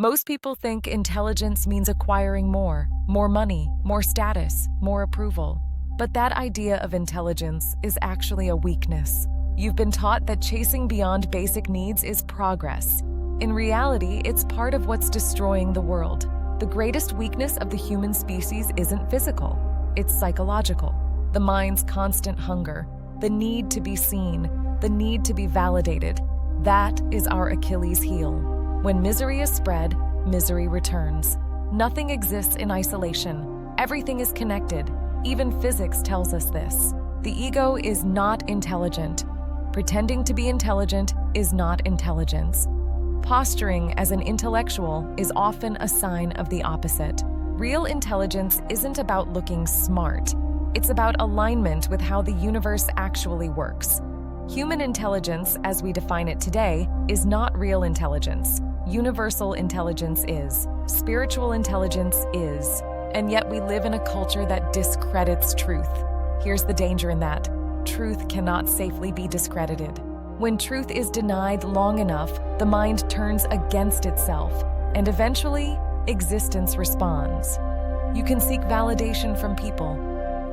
Most people think intelligence means acquiring more money, more status, more approval. But that idea of intelligence is actually a weakness. You've been taught that chasing beyond basic needs is progress. In reality, it's part of what's destroying the world. The greatest weakness of the human species isn't physical, it's psychological. The mind's constant hunger, the need to be seen, the need to be validated. That is our Achilles heel. When misery is spread, misery returns. Nothing exists in isolation. Everything is connected. Even physics tells us this. The ego is not intelligent. Pretending to be intelligent is not intelligence. Posturing as an intellectual is often a sign of the opposite. Real intelligence isn't about looking smart. It's about alignment with how the universe actually works. Human intelligence, as we define it today, is not real intelligence. Universal intelligence is. Spiritual intelligence is. And yet we live in a culture that discredits truth. Here's the danger in that. Truth cannot safely be discredited. When truth is denied long enough, the mind turns against itself, and eventually, existence responds. You can seek validation from people,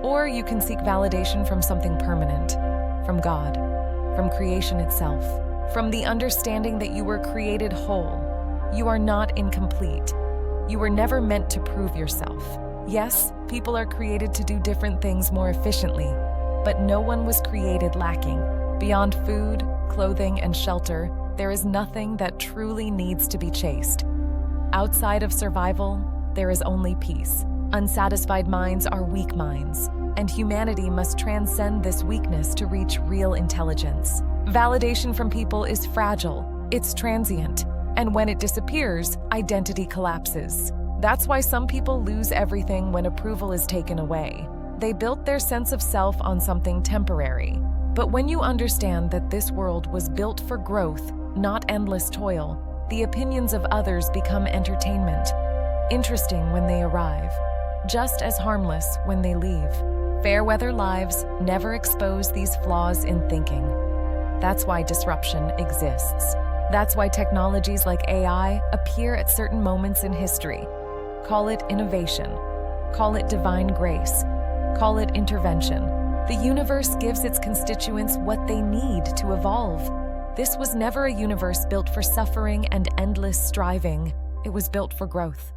or you can seek validation from something permanent, from God, from creation itself, from the understanding that you were created whole. You are not incomplete. You were never meant to prove yourself. Yes, people are created to do different things more efficiently, but no one was created lacking. Beyond food, clothing, and shelter, there is nothing that truly needs to be chased. Outside of survival, there is only peace. Unsatisfied minds are weak minds, and humanity must transcend this weakness to reach real intelligence. Validation from people is fragile, it's transient, and when it disappears, identity collapses. That's why some people lose everything when approval is taken away. They built their sense of self on something temporary. But when you understand that this world was built for growth, not endless toil, the opinions of others become entertainment. Interesting when they arrive, just as harmless when they leave. Fair-weather lives never expose these flaws in thinking. That's why disruption exists. That's why technologies like AI appear at certain moments in history. Call it innovation. Call it divine grace. Call it intervention. The universe gives its constituents what they need to evolve. This was never a universe built for suffering and endless striving. It was built for growth.